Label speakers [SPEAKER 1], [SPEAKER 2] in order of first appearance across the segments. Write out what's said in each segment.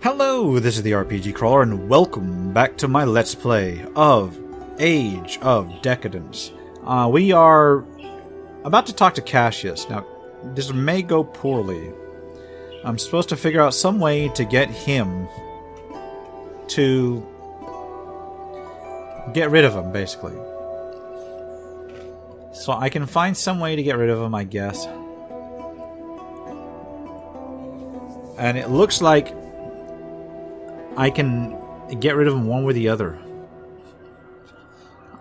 [SPEAKER 1] Hello, this is the RPG Crawler, and welcome back to my Let's Play of Age of Decadence. We are about to talk to Cassius. Now, this may go poorly. I'm supposed to figure out some way to get him to get rid of him, basically. So I can find some way to get rid of him, I guess. And it looks like I can get rid of him one way or the other.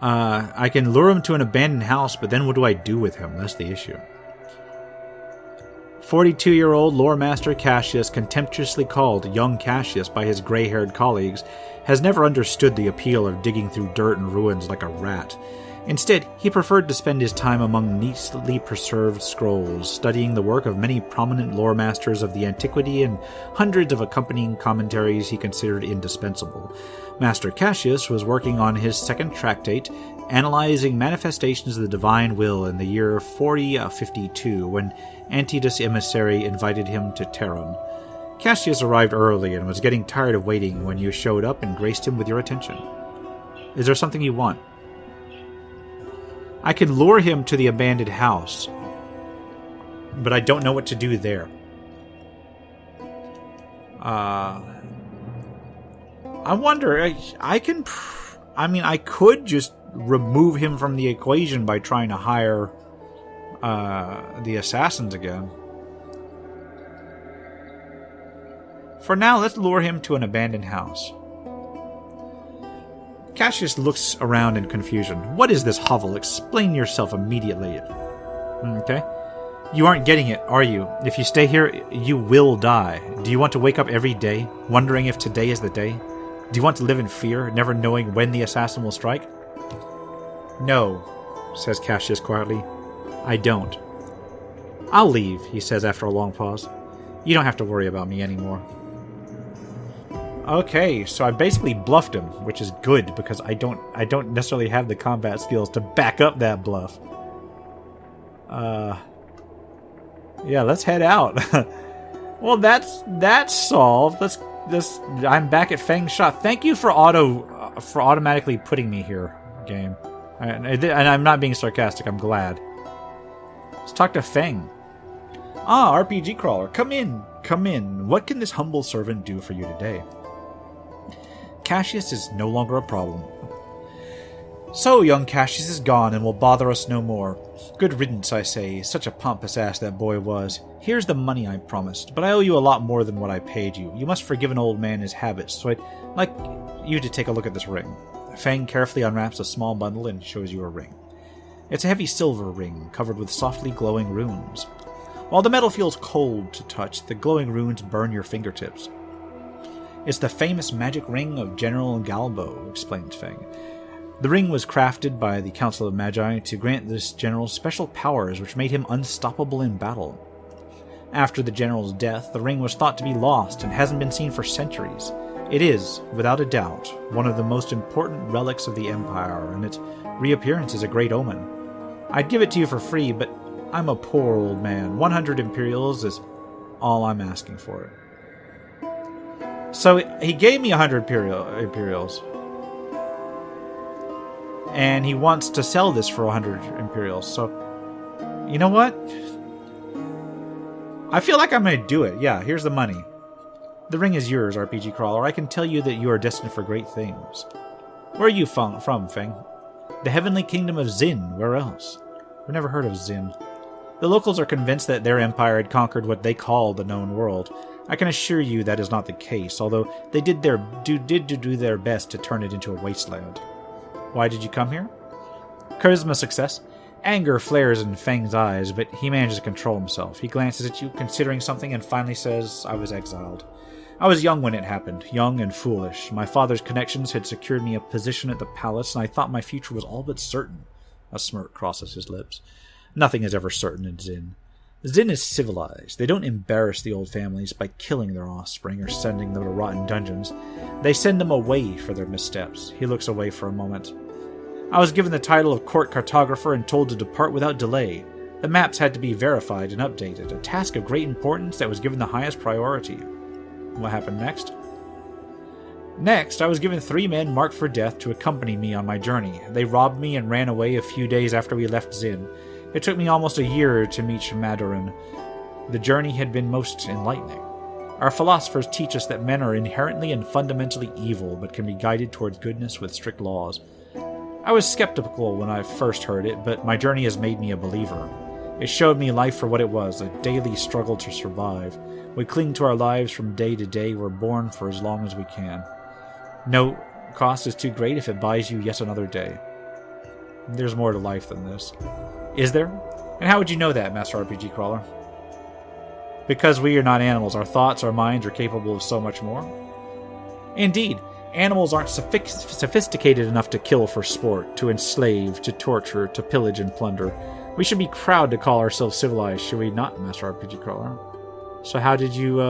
[SPEAKER 1] I can lure him to an abandoned house, but then what do I do with him? That's the issue. 42-year-old lore master Cassius, contemptuously called Young Cassius by his gray-haired colleagues, has never understood the appeal of digging through dirt and ruins like a rat. Instead, he preferred to spend his time among neatly preserved scrolls, studying the work of many prominent lore masters of the antiquity and hundreds of accompanying commentaries he considered indispensable. Master Cassius was working on his second tractate, analyzing manifestations of the divine will in the year 4052, when Antidus' emissary invited him to Tavern. Cassius arrived early and was getting tired of waiting when you showed up and graced him with your attention. Is there something you want? I can lure him to the abandoned house, but I don't know what to do there. I wonder, I could just remove him from the equation by trying to hire the assassins again. For now, let's lure him to an abandoned house. Cassius looks around in confusion. What is this hovel? Explain yourself immediately. Okay. You aren't getting it, are you? If you stay here, you will die. Do you want to wake up every day, wondering if today is the day? Do you want to live in fear, never knowing when the assassin will strike? No, says Cassius quietly. I don't. I'll leave, he says after a long pause. You don't have to worry about me anymore. Okay, so I basically bluffed him, which is good because I don't necessarily have the combat skills to back up that bluff. Yeah, let's head out. Well, that's solved. I'm back at Feng's shop. Thank you for automatically putting me here, game. And I'm not being sarcastic. I'm glad. Let's talk to Feng. RPG Crawler, come in. Come in. What can this humble servant do for you today? Cassius is no longer a problem. So, young Cassius is gone and will bother us no more. Good riddance, I say. Such a pompous ass that boy was. Here's the money I promised, but I owe you a lot more than what I paid you. You must forgive an old man his habits, so I'd like you to take a look at this ring. Feng carefully unwraps a small bundle and shows you a ring. It's a heavy silver ring, covered with softly glowing runes. While the metal feels cold to touch, the glowing runes burn your fingertips. It's the famous magic ring of General Galbo, explains Feng. The ring was crafted by the Council of Magi to grant this general special powers which made him unstoppable in battle. After the general's death, the ring was thought to be lost and hasn't been seen for centuries. It is, without a doubt, one of the most important relics of the Empire, and its reappearance is a great omen. I'd give it to you for free, but I'm a poor old man. 100 Imperials is all I'm asking for it. So he gave me 100 Imperials. And he wants to sell this for 100 Imperials. So, you know what? I feel like I'm going to do it. Yeah, here's the money. The ring is yours, RPG Crawler. I can tell you that you are destined for great things. Where are you from, Feng? The heavenly kingdom of Zin. Where else? I've never heard of Zin. The locals are convinced that their empire had conquered what they call the known world. I can assure you that is not the case, although they did do their best to turn it into a wasteland. Why did you come here? Charisma success. Anger flares in Feng's eyes, but he manages to control himself. He glances at you, considering something, and finally says, I was exiled. I was young when it happened, young and foolish. My father's connections had secured me a position at the palace, and I thought my future was all but certain. A smirk crosses his lips. Nothing is ever certain in Zin. Zin is civilized. They don't embarrass the old families by killing their offspring or sending them to rotten dungeons. They send them away for their missteps. He looks away for a moment. I was given the title of court cartographer and told to depart without delay. The maps had to be verified and updated, a task of great importance that was given the highest priority. What happened next? Next, I was given 3 men marked for death to accompany me on my journey. They robbed me and ran away a few days after we left Zin. It took me almost a year to meet Shamadoran. The journey had been most enlightening. Our philosophers teach us that men are inherently and fundamentally evil, but can be guided towards goodness with strict laws. I was skeptical when I first heard it, but my journey has made me a believer. It showed me life for what it was, a daily struggle to survive. We cling to our lives from day to day. We're born for as long as we can. No cost is too great if it buys you yet another day. There's more to life than this. Is there? And how would you know that, Master RPG Crawler? Because we are not animals. Our thoughts, our minds are capable of so much more. Indeed, animals aren't sophisticated enough to kill for sport, to enslave, to torture, to pillage and plunder. We should be proud to call ourselves civilized, should we not, Master RPG Crawler? So how did you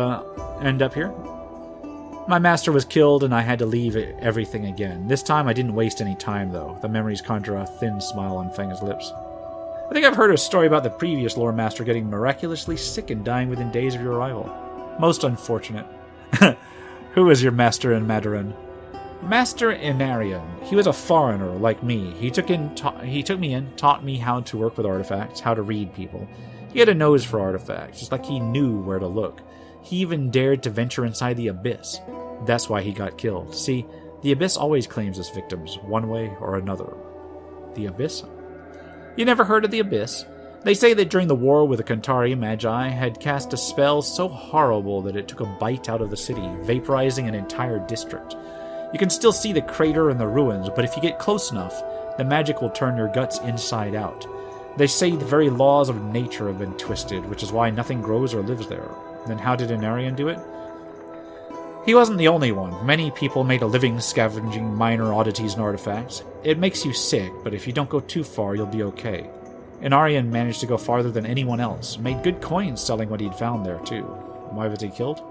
[SPEAKER 1] end up here? My master was killed and I had to leave everything again. This time I didn't waste any time, though. The memories conjure a thin smile on Feng's lips. I think I've heard a story about the previous lore master getting miraculously sick and dying within days of your arrival. Most unfortunate. Who is your master in Madarin? Master Inarian. He was a foreigner like me. He took me in, taught me how to work with artifacts, how to read people. He had a nose for artifacts, just like he knew where to look. He even dared to venture inside the Abyss. That's why he got killed. See, the Abyss always claims its victims, one way or another. The Abyss? You never heard of the Abyss? They say that during the war with the Kantari, Magi had cast a spell so horrible that it took a bite out of the city, vaporizing an entire district. You can still see the crater and the ruins, but if you get close enough, the magic will turn your guts inside out. They say the very laws of nature have been twisted, which is why nothing grows or lives there. Then how did Inarian do it? He wasn't the only one. Many people made a living scavenging minor oddities and artifacts. It makes you sick, but if you don't go too far, you'll be okay. Inarian managed to go farther than anyone else, made good coins selling what he'd found there, too. Why was he killed?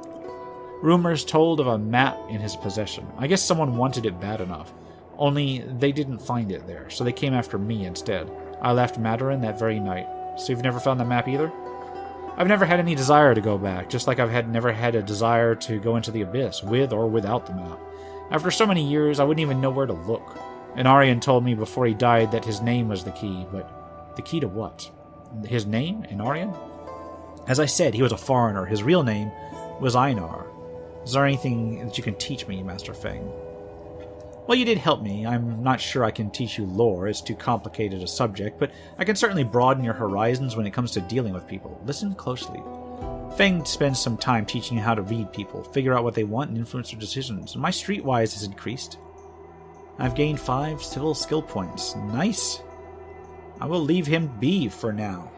[SPEAKER 1] Rumors told of a map in his possession. I guess someone wanted it bad enough. Only they didn't find it there, so they came after me instead. I left Madarin that very night. So you've never found the map either? I've never had any desire to go back, just like I've never had a desire to go into the Abyss, with or without the map. After so many years, I wouldn't even know where to look. Inarian told me before he died that his name was the key, but the key to what? His name? Inarian? As I said, he was a foreigner. His real name was Einar. Is there anything that you can teach me, Master Feng? Well, you did help me. I'm not sure I can teach you lore. It's too complicated a subject, but I can certainly broaden your horizons when it comes to dealing with people. Listen closely. Feng spends some time teaching you how to read people, figure out what they want, and influence their decisions. And my streetwise has increased. I've gained 5 civil skill points. Nice. I will leave him be for now,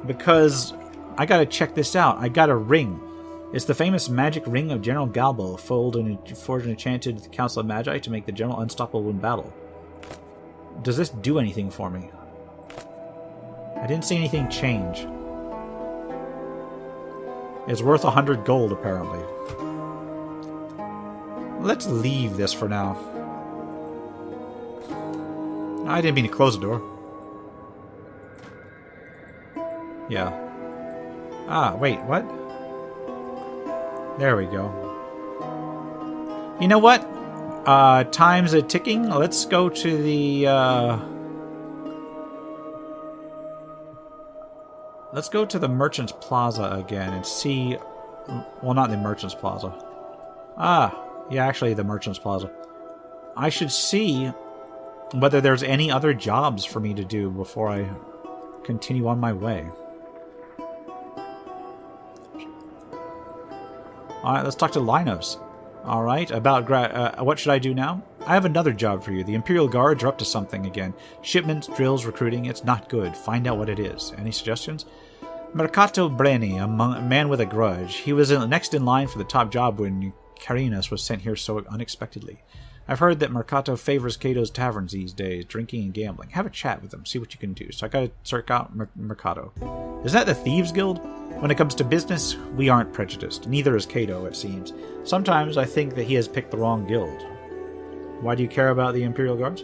[SPEAKER 1] because I gotta check this out. I got a ring. It's the famous magic ring of General Galbo, forged and enchanted with the Council of Magi to make the General unstoppable in battle. Does this do anything for me? I didn't see anything change. It's worth 100 gold, apparently. Let's leave this for now. I didn't mean to close the door. Yeah. Ah, wait, what? There we go. You know what? Time's a ticking. Let's go to the, let's go to the Merchant's Plaza again and see... Well, not the Merchant's Plaza. Yeah, actually the Merchant's Plaza. I should see whether there's any other jobs for me to do before I continue on my way. Alright, let's talk to Linos. Alright, about what should I do now? I have another job for you. The Imperial Guards are up to something again. Shipments, drills, recruiting. It's not good. Find out what it is. Any suggestions? Mercato Breni, a man with a grudge. He was next in line for the top job when Carinas was sent here so unexpectedly. I've heard that Mercato favors Cato's taverns these days, drinking and gambling. Have a chat with him, see what you can do. So I gotta search out Mercato. Is that the Thieves Guild? When it comes to business, we aren't prejudiced. Neither is Cato, it seems. Sometimes I think that he has picked the wrong guild. Why do you care about the Imperial Guards?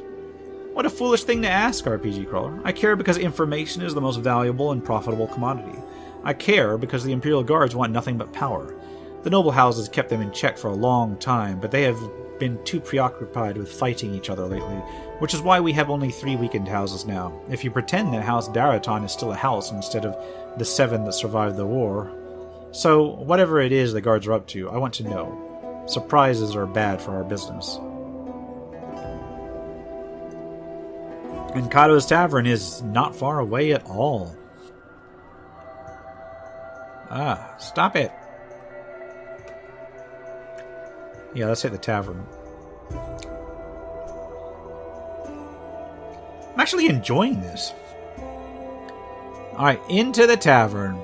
[SPEAKER 1] What a foolish thing to ask, RPG Crawler. I care because information is the most valuable and profitable commodity. I care because the Imperial Guards want nothing but power. The noble houses kept them in check for a long time, but they have been too preoccupied with fighting each other lately, which is why we have only 3 weakened houses now. If you pretend that House Darton is still a house instead of the 7 that survived the war. So, whatever it is the guards are up to, I want to know. Surprises are bad for our business. And Kato's Tavern is not far away at all. Ah, stop it. Yeah, let's hit the tavern. I'm actually enjoying this. Alright, into the tavern.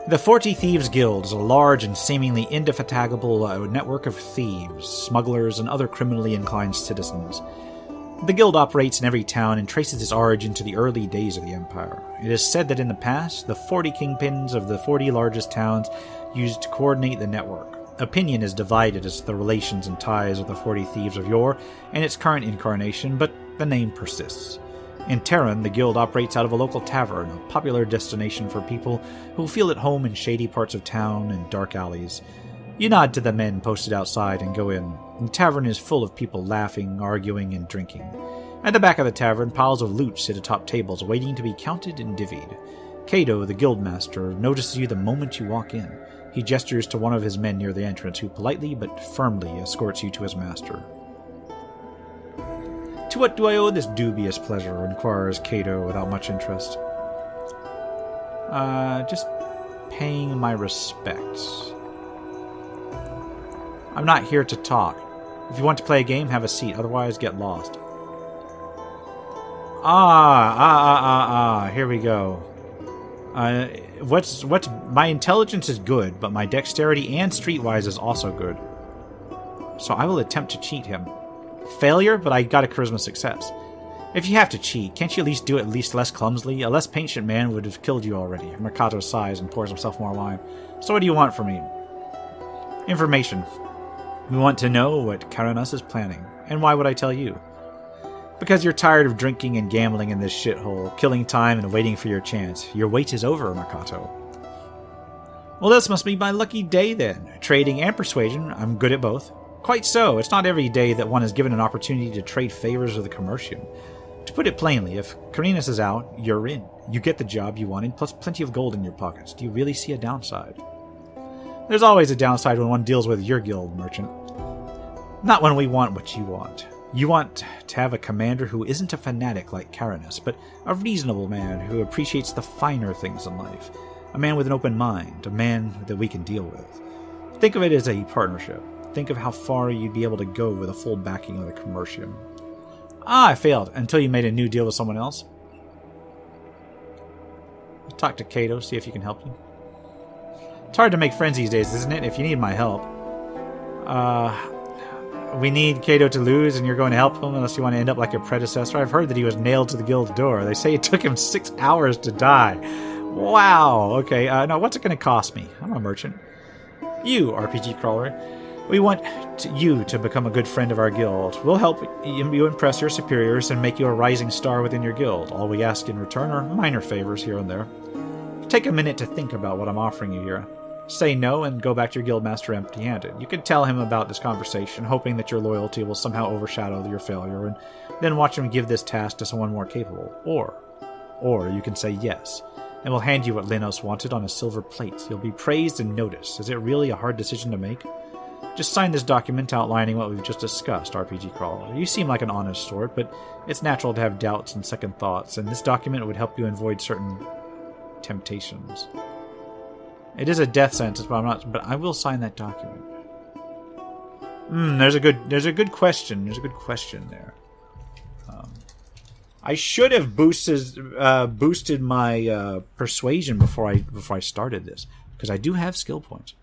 [SPEAKER 1] The 40 Thieves Guild is a large and seemingly indefatigable network of thieves, smugglers, and other criminally inclined citizens. The guild operates in every town and traces its origin to the early days of the Empire. It is said that in the past, the 40 kingpins of the 40 largest towns used to coordinate the network. Opinion is divided as to the relations and ties of the 40 thieves of yore and its current incarnation, but the name persists. In Tavern, the guild operates out of a local tavern, a popular destination for people who feel at home in shady parts of town and dark alleys. You nod to the men posted outside and go in. The tavern is full of people laughing, arguing, and drinking. At the back of the tavern, piles of loot sit atop tables waiting to be counted and divvied. Cato, the guildmaster, notices you the moment you walk in. He gestures to one of his men near the entrance, who politely but firmly escorts you to his master. "To what do I owe this dubious pleasure?" inquires Cato without much interest. Just paying my respects. I'm not here to talk. If you want to play a game, have a seat, otherwise get lost. Here we go. My intelligence is good, but my dexterity and streetwise is also good. So I will attempt to cheat him. Failure, but I got a charisma success. If you have to cheat, can't you at least do it at least less clumsily? A less patient man would have killed you already. Mercato sighs and pours himself more wine. So what do you want from me? Information. We want to know what Karanas is planning. And why would I tell you? Because you're tired of drinking and gambling in this shithole, killing time and waiting for your chance. Your wait is over, Mercato. Well, this must be my lucky day then. Trading and persuasion, I'm good at both. Quite so, it's not every day that one is given an opportunity to trade favors with a commercian. To put it plainly, if Karanas is out, you're in. You get the job you wanted, plus plenty of gold in your pockets. Do you really see a downside? There's always a downside when one deals with your guild, merchant. Not when we want what you want. You want to have a commander who isn't a fanatic like Karanas, but a reasonable man who appreciates the finer things in life. A man with an open mind, a man that we can deal with. Think of it as a partnership. Think of how far you'd be able to go with a full backing of the commercium. I failed until you made a new deal with someone else. Talk to Cato, see if he can help you. It's hard to make friends these days, isn't it? If you need my help. We need Cato to lose and you're going to help him unless you want to end up like your predecessor. I've heard that he was nailed to the guild's door. They say it took him 6 hours to die. Wow. Okay, no, what's it going to cost me? I'm a merchant. You, RPG crawler. We want you to become a good friend of our guild. We'll help you impress your superiors and make you a rising star within your guild. All we ask in return are minor favors here and there. Take a minute to think about what I'm offering you here. Say no and go back to your guildmaster empty-handed. You can tell him about this conversation, hoping that your loyalty will somehow overshadow your failure, and then watch him give this task to someone more capable. Or you can say yes, and we'll hand you what Linos wanted on a silver plate. You'll be praised and noticed. Is it really a hard decision to make? Just sign this document outlining what we've just discussed, RPG Crawler. You seem like an honest sort, but it's natural to have doubts and second thoughts, and this document would help you avoid certain temptations. It is a death sentence, but I will sign that document. There's a good question. There's a good question there. I should have boosted my persuasion before I started this, because I do have skill points.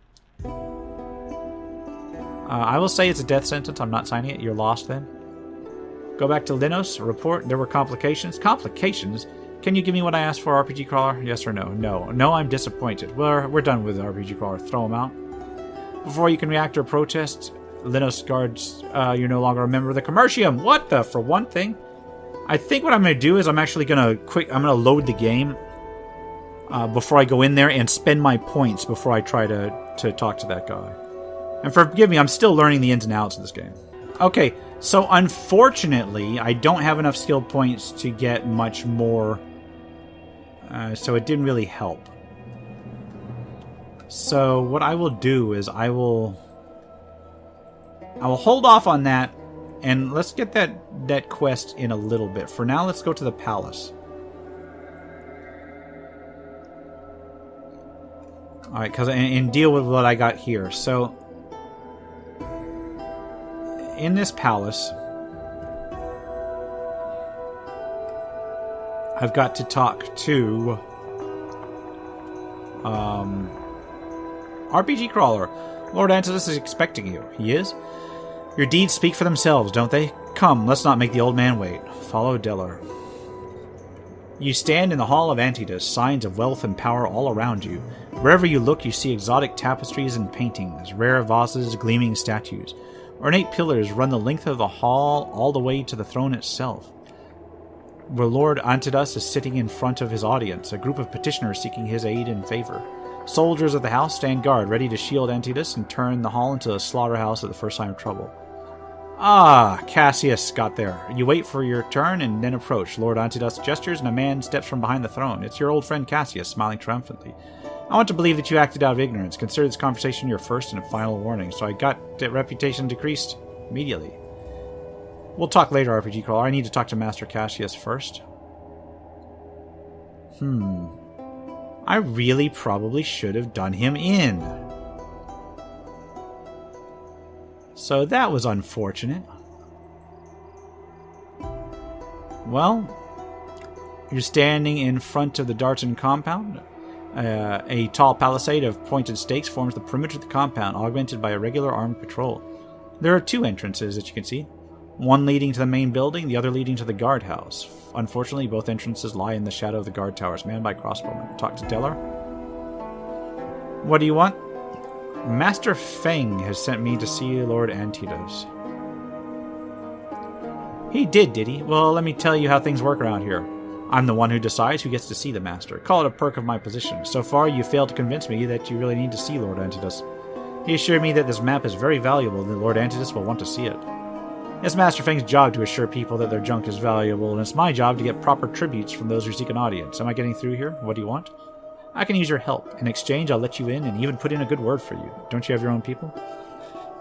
[SPEAKER 1] I will say it's a death sentence. I'm not signing it. You're lost then. Go back to Linos. Report. There were complications. Complications? Can you give me what I asked for, RPG Crawler? Yes or no? No, I'm disappointed. We're done with RPG Crawler. Throw him out. Before you can react or protest, Linos guards, you're no longer a member of the Commercium. What the? For one thing? I think what I'm going to do is I'm going to load the game. before I go in there and spend my points before I try to talk to that guy. And forgive me, I'm still learning the ins and outs of this game. Okay, so unfortunately, I don't have enough skill points to get much more, so it didn't really help. So what I will do is I will hold off on that, and let's get that quest in a little bit. For now, let's go to the palace. Alright, and deal with what I got here. So, in this palace, I've got to talk to RPG Crawler. Lord Antidus is expecting you. He is? Your deeds speak for themselves, don't they? Come, let's not make the old man wait. Follow Deller. You stand in the Hall of Antidus, signs of wealth and power all around you. Wherever you look, you see exotic tapestries and paintings, rare vases, gleaming statues. Ornate pillars run the length of the hall all the way to the throne itself, where Lord Antidus is sitting in front of his audience, a group of petitioners seeking his aid and favor. Soldiers of the house stand guard, ready to shield Antidus and turn the hall into a slaughterhouse at the first sign of trouble. Ah, Cassius got there. You wait for your turn and then approach. Lord Antidus gestures and a man steps from behind the throne. It's your old friend Cassius, smiling triumphantly. I want to believe that you acted out of ignorance. Consider this conversation your first and final warning, so I got that reputation decreased immediately. We'll talk later, RPG Crawler. I need to talk to Master Cassius first. I really probably should have done him in. So that was unfortunate. Well, you're standing in front of the Darton Compound. A tall palisade of pointed stakes forms the perimeter of the compound, augmented by a regular armed patrol. There are two entrances that you can see. One leading to the main building, the other leading to the guardhouse. Unfortunately, both entrances lie in the shadow of the guard towers, manned by crossbowmen. Talk to Deller. What do you want? Master Feng has sent me to see Lord Antidus. He did he? Well, let me tell you how things work around here. I'm the one who decides who gets to see the Master. Call it a perk of my position. So far, you failed to convince me that you really need to see Lord Antidus. He assured me that this map is very valuable and that Lord Antidus will want to see it. It's Master Feng's job to assure people that their junk is valuable, and it's my job to get proper tributes from those who seek an audience. Am I getting through here? What do you want? I can use your help. In exchange, I'll let you in and even put in a good word for you. Don't you have your own people?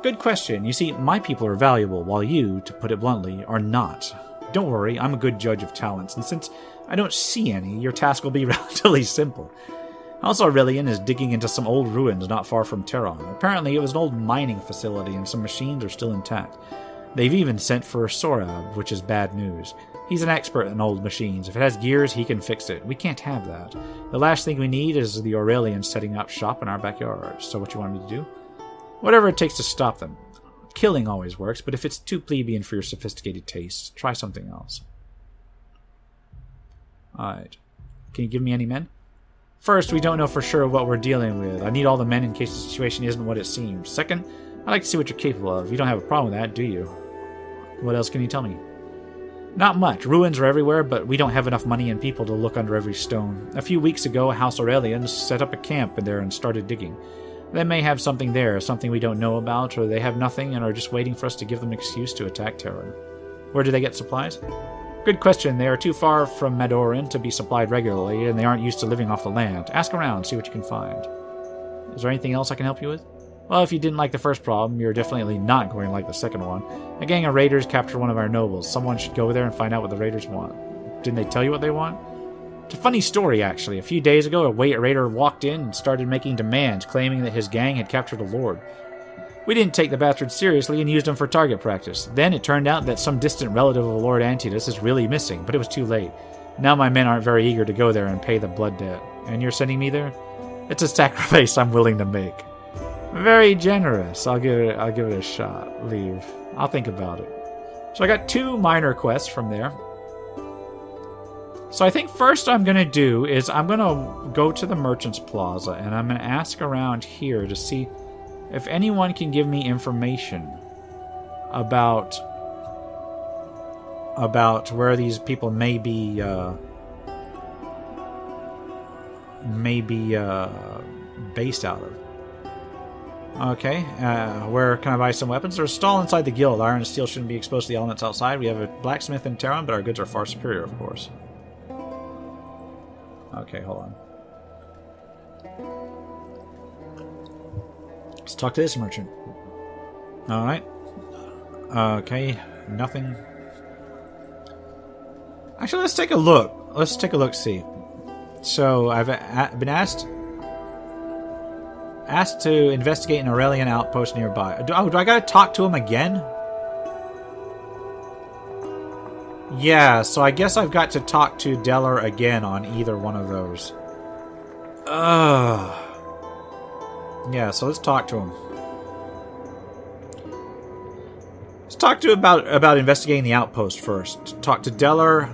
[SPEAKER 1] Good question. You see, my people are valuable, while you, to put it bluntly, are not. Don't worry, I'm a good judge of talents, and since I don't see any, your task will be relatively simple. House Aurelian is digging into some old ruins not far from Tehran. Apparently it was an old mining facility, and some machines are still intact. They've even sent for Sorab, which is bad news. He's an expert in old machines. If it has gears, he can fix it. We can't have that. The last thing we need is the Aurelians setting up shop in our backyard. So what you want me to do? Whatever it takes to stop them. Killing always works, but if it's too plebeian for your sophisticated tastes, try something else. Alright. Can you give me any men? First, we don't know for sure what we're dealing with. I need all the men in case the situation isn't what it seems. Second, I'd like to see what you're capable of. You don't have a problem with that, do you? What else can you tell me? Not much. Ruins are everywhere, but we don't have enough money and people to look under every stone. A few weeks ago, House Aurelians set up a camp in there and started digging. They may have something there, something we don't know about, or they have nothing and are just waiting for us to give them an excuse to attack Tavern. Where do they get supplies? Good question. They are too far from Madoran to be supplied regularly, and they aren't used to living off the land. Ask around, see what you can find. Is there anything else I can help you with? Well, if you didn't like the first problem, you're definitely not going to like the second one. A gang of raiders captured one of our nobles. Someone should go there and find out what the raiders want. Didn't they tell you what they want? It's a funny story, actually. A few days ago, a raider walked in and started making demands, claiming that his gang had captured a lord. We didn't take the bastard seriously and used him for target practice. Then it turned out that some distant relative of Lord Antidus is really missing, but it was too late. Now my men aren't very eager to go there and pay the blood debt. And you're sending me there? It's a sacrifice I'm willing to make. Very generous. I'll give it a shot. Leave. I'll think about it. So I got 2 minor quests from there. So I think first I'm going to do is I'm going to go to the Merchant's Plaza and I'm going to ask around here to see if anyone can give me information about where these people may be may be based out of. Okay, where can I buy some weapons? There's a stall inside the guild. Iron and steel shouldn't be exposed to the elements outside. We have a blacksmith in Tavern, but our goods are far superior, of course. Okay, hold on. Let's talk to this merchant. Alright. Okay, nothing. Actually, let's take a look. Let's take a look, see. So, I've been asked to investigate an Aurelian outpost nearby. Do I gotta talk to him again? Yeah, so I guess I've got to talk to Deller again on either one of those. Yeah, so let's talk to him. Let's talk to him about investigating the outpost first. Talk to Deller.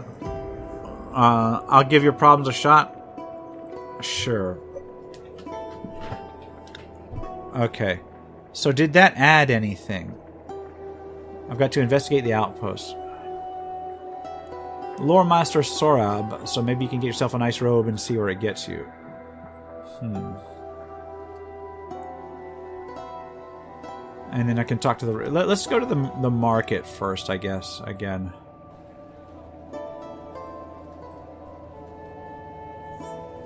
[SPEAKER 1] I'll give your problems a shot. Sure. Okay. So did that add anything? I've got to investigate the outpost. Lore Master Sorab, so maybe you can get yourself a nice robe and see where it gets you. And then I can talk to the... Let's go to the market first, I guess, again.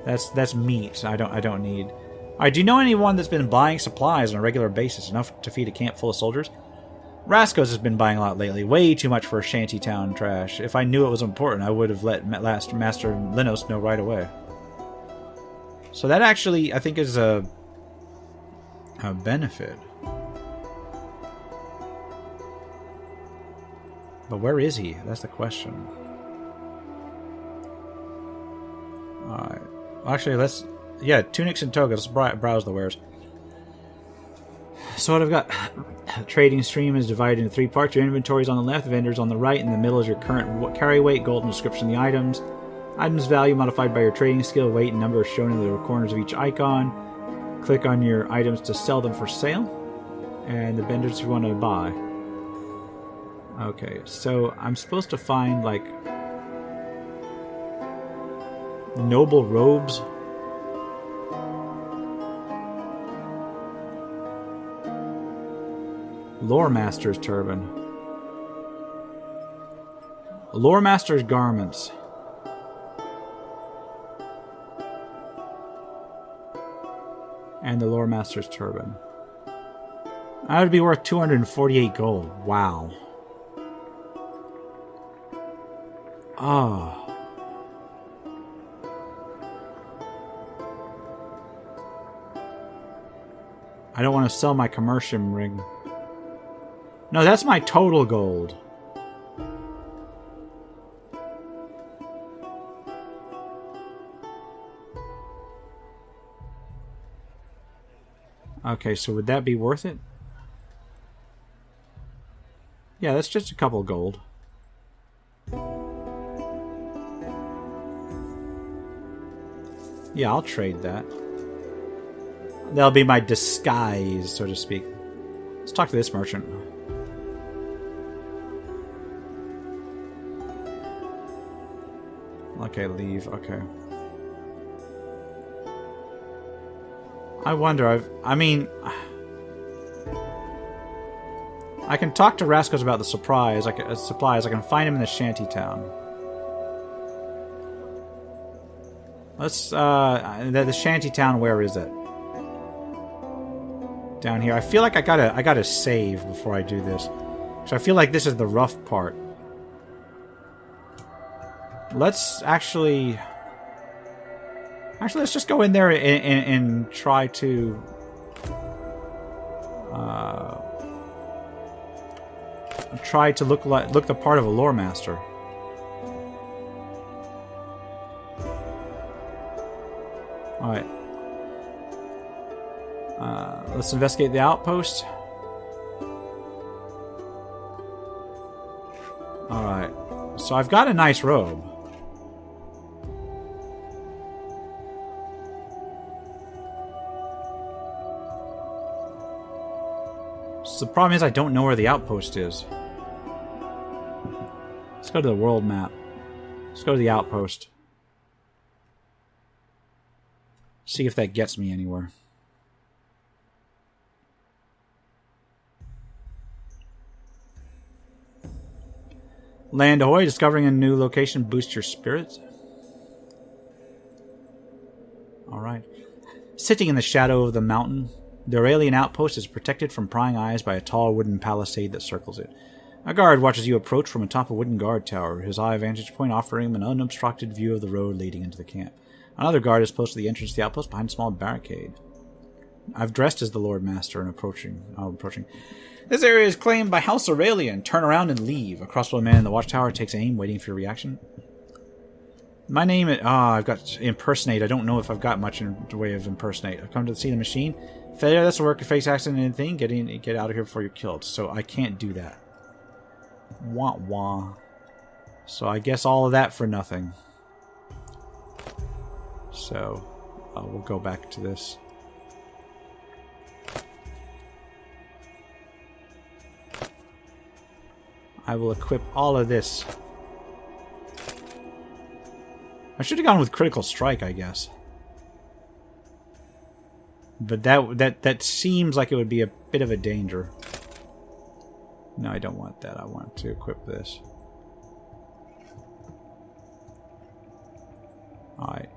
[SPEAKER 1] That's meat. I don't need. Alright, do you know anyone that's been buying supplies on a regular basis, enough to feed a camp full of soldiers? Rascos has been buying a lot lately. Way too much for shantytown trash. If I knew it was important, I would have let Master Linos know right away. So that actually, I think, is a benefit. But where is he? That's the question. Alright. Actually, let's... Yeah, tunics and togas. Let's browse the wares. So what I've got... Trading stream is divided into 3 parts. Your inventory is on the left, vendors on the right. In the middle is your current carry weight, gold, and description of the items. Items value modified by your trading skill. Weight and number are shown in the corners of each icon. Click on your items to sell them for sale. And the vendors you want to buy. Okay, so I'm supposed to find, like... noble robes. Lore Master's turban. Lore Master's garments. And the Lore Master's turban. That would be worth 248 gold. Wow. Oh. I don't want to sell my commercial ring. No, that's my total gold. Okay, so would that be worth it? Yeah, that's just a couple gold. Yeah, I'll trade that. That'll be my disguise, so to speak. Let's talk to this merchant. Okay, leave. Okay. I wonder, I mean... I can talk to Rascals about the supplies. I can find him in the shantytown. Let's, the shantytown, where is it? Down here. I feel like I gotta save before I do this. So I feel like this is the rough part. Let's actually... Actually, let's just go in there and try to... try to look the part of a lore master. Alright. Let's investigate the outpost. Alright. So I've got a nice robe. So the problem is I don't know where the outpost is. Let's go to the world map. Let's go to the outpost. See if that gets me anywhere. Land ahoy, discovering a new location boosts your spirits. Alright. Sitting in the shadow of the mountain, the Aurelian Outpost is protected from prying eyes by a tall wooden palisade that circles it. A guard watches you approach from atop a wooden guard tower, his eye vantage point offering him an unobstructed view of the road leading into the camp. Another guard is posted at the entrance to the outpost behind a small barricade. I've dressed as the Lord Master and approaching. This area is claimed by House Aurelian. Turn around and leave. A crossbow man in the watchtower takes aim, waiting for your reaction. My name is... I've got impersonate. I don't know if I've got much in the way of impersonate. I've come to see the machine. Failure, that's a work, face accident, anything. Get out of here before you're killed. So I can't do that. Wah wah. So I guess all of that for nothing. So we'll go back to this. I will equip all of this. I should have gone with critical strike, I guess. But that seems like it would be a bit of a danger. No, I don't want that. I want to equip this. Alright.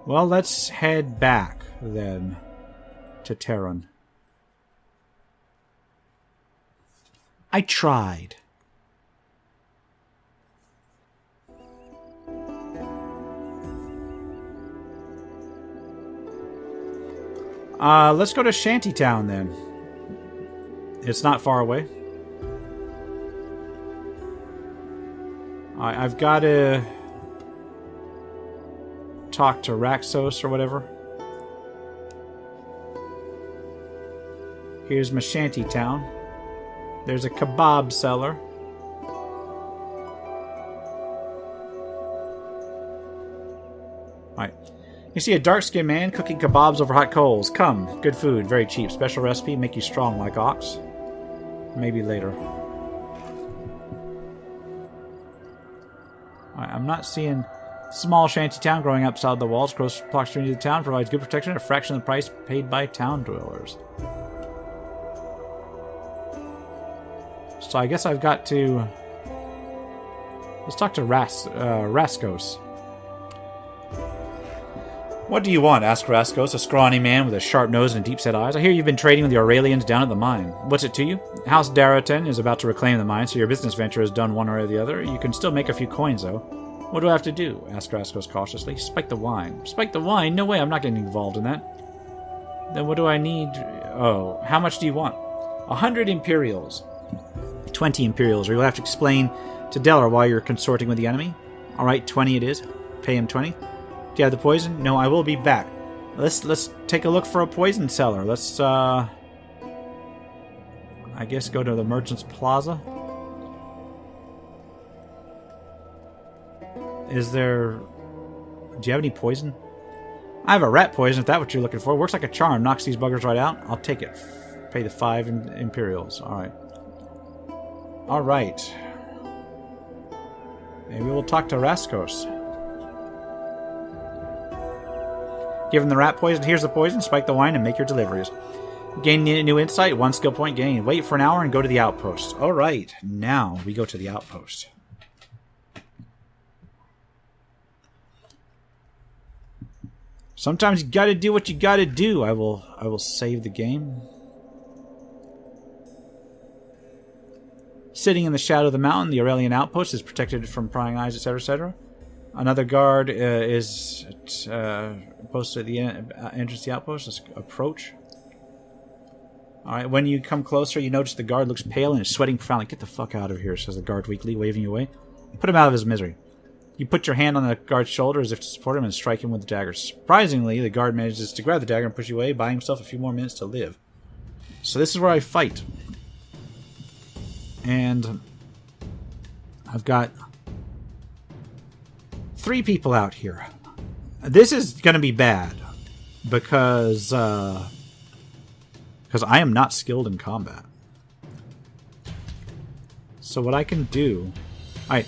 [SPEAKER 1] Well, let's head back, then, to Tavern. I tried. Let's go to Shantytown, then. It's not far away. I've got to talk to Raxos or whatever. Here's my Shantytown. There's a kebab seller. Alright. You see a dark-skinned man cooking kebabs over hot coals. Come. Good food. Very cheap. Special recipe. Make you strong like ox. Maybe later. Alright, I'm not seeing... Small shantytown growing outside the walls. Close proximity to the town provides good protection at a fraction of the price paid by town dwellers. So I guess I've got to... Let's talk to Raskos. What do you want? Asked Raskos, a scrawny man with a sharp nose and deep-set eyes. I hear you've been trading with the Aurelians down at the mine. What's it to you? House Darton is about to reclaim the mine, so your business venture has done one or the other. You can still make a few coins, though. What do I have to do? Asked Raskos cautiously. Spike the wine. Spike the wine? No way, I'm not getting involved in that. Then what do I need? Oh, how much do you want? 100 Imperials. 20 Imperials, or you'll have to explain to Deller why you're consorting with the enemy. Alright, 20 it is. Pay him 20. Do you have the poison? No, I will be back. Let's take a look for a poison seller. Let's, I guess go to the Merchant's Plaza. Is there... Do you have any poison? I have a rat poison, if that's what you're looking for. Works like a charm. Knocks these buggers right out. I'll take it. Pay the 5 Imperials. Alright. Alright. Maybe we'll talk to Raskos. Give him the rat poison. Here's the poison. Spike the wine and make your deliveries. Gain new insight. 1 skill point gained. Wait for an hour and go to the outpost. Alright. Now we go to the outpost. Sometimes you gotta do what you gotta do. I will save the game. Sitting in the shadow of the mountain, the Aurelian Outpost is protected from prying eyes, etc., etc. Another guard is posted at the entrance to the outpost. Let's approach. Alright, when you come closer, you notice the guard looks pale and is sweating profoundly. Get the fuck out of here, says the guard weakly, waving you away. Put him out of his misery. You put your hand on the guard's shoulder as if to support him and strike him with the dagger. Surprisingly, the guard manages to grab the dagger and push you away, buying himself a few more minutes to live. So this is where I fight. And I've got 3 people out here. This is going to be bad because I am not skilled in combat. So what I can do... Alright,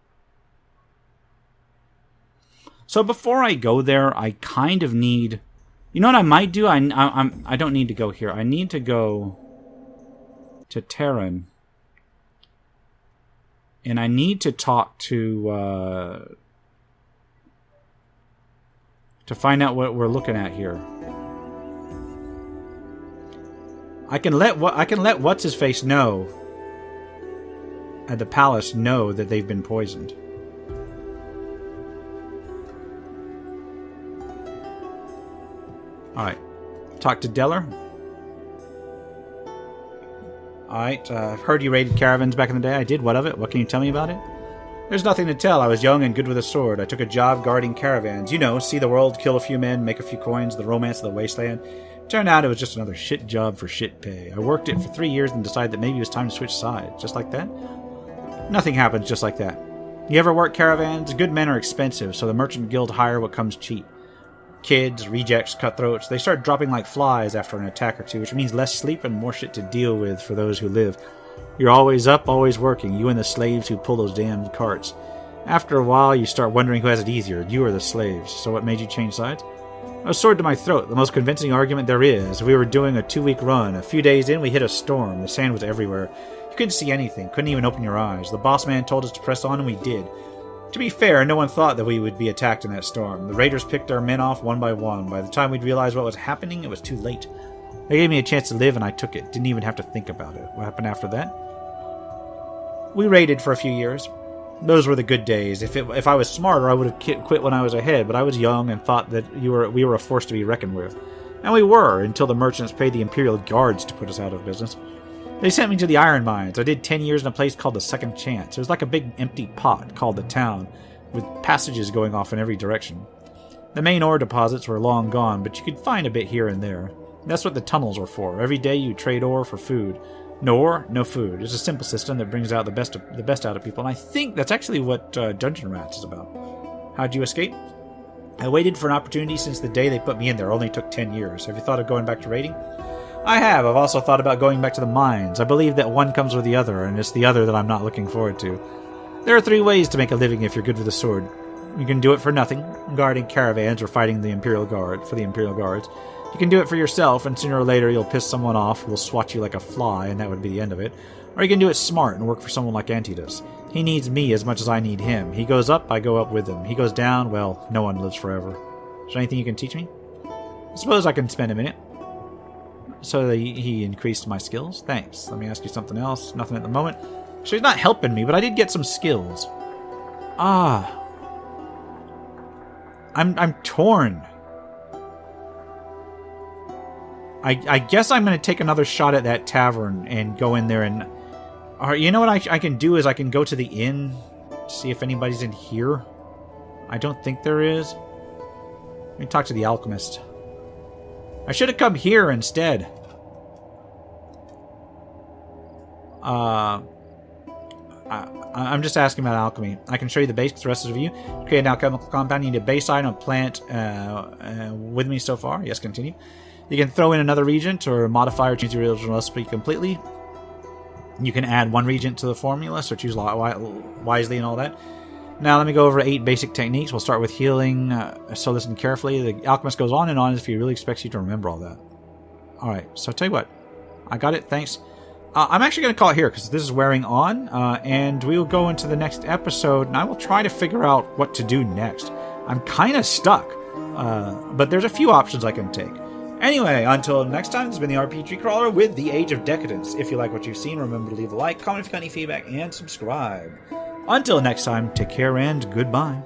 [SPEAKER 1] So before I go there, I kind of need... You know what I might do? I don't need to go here. I need to go to Tavern. And I need to talk to find out what we're looking at here. I can let what's his face know at the palace know that they've been poisoned. All right, talk to Deller. All right, I've heard you raided caravans back in the day. I did. What of it? What can you tell me about it? There's nothing to tell. I was young and good with a sword. I took a job guarding caravans. You know, see the world, kill a few men, make a few coins, the romance of the wasteland. Turned out it was just another shit job for shit pay. I worked it for 3 years and decided that maybe it was time to switch sides. Just like that? Nothing happens just like that. You ever work caravans? Good men are expensive, so the merchant guild hire what comes cheap. Kids, rejects, cutthroats, they start dropping like flies after an attack or two, which means less sleep and more shit to deal with for those who live. You're always up, always working, you and the slaves who pull those damn carts. After a while, you start wondering who has it easier, you or the slaves. So what made you change sides? A sword to my throat, the most convincing argument there is. We were doing a 2-week run. A few days in, we hit a storm. The sand was everywhere. You couldn't see anything, couldn't even open your eyes. The boss man told us to press on, and we did. To be fair, no one thought that we would be attacked in that storm. The raiders picked our men off one by one. By the time we'd realized what was happening, it was too late. They gave me a chance to live, and I took it. Didn't even have to think about it. What happened after that? We raided for a few years. Those were the good days. If I was smarter, I would have quit when I was ahead, but I was young and thought that we were a force to be reckoned with. And we were, until the merchants paid the Imperial Guards to put us out of business. They sent me to the iron mines. I did 10 years in a place called the Second Chance. It was like a big empty pot called the town, with passages going off in every direction. The main ore deposits were long gone, but you could find a bit here and there. That's what the tunnels were for. Every day you trade ore for food. No ore, no food. It's a simple system that brings out the best out of people, and I think that's actually what Dungeon Rats is about. How'd you escape? I waited for an opportunity since the day they put me in there. It only took 10 years. Have you thought of going back to raiding? I have. I've also thought about going back to the mines. I believe that one comes with the other, and it's the other that I'm not looking forward to. There are 3 ways to make a living if you're good with a sword. You can do it for nothing, guarding caravans or fighting the Imperial Guard for the Imperial Guards. You can do it for yourself, and sooner or later you'll piss someone off who will swat you like a fly, and that would be the end of it. Or you can do it smart and work for someone like Antidus. He needs me as much as I need him. He goes up, I go up with him. He goes down, well, no one lives forever. Is there anything you can teach me? I suppose I can spend a minute. So he increased my skills? Thanks. Let me ask you something else. Nothing at the moment. So he's not helping me, but I did get some skills. I'm torn. I guess I'm going to take another shot at that tavern and go in there and... you know what I can do is I can go to the inn, see if anybody's in here. I don't think there is. Let me talk to the alchemist. I should have come here instead. I'm just asking about alchemy. I can show you the base for the rest of you. To create an alchemical compound, you need a base item, a plant with me so far. Yes, continue. You can throw in another reagent or modify or change the original recipe completely. You can add 1 reagent to the formula, so choose wisely and all that. Now let me go over 8 basic techniques. We'll start with healing, so listen carefully. The alchemist goes on and on as if he really expects you to remember all that. Alright, so I'll tell you what. I got it, thanks. I'm actually going to call it here because this is wearing on, and we will go into the next episode, and I will try to figure out what to do next. I'm kind of stuck, but there's a few options I can take. Anyway, until next time, this has been the RPG Crawler with the Age of Decadence. If you like what you've seen, remember to leave a like, comment if you got any feedback, and subscribe. Until next time, take care and goodbye.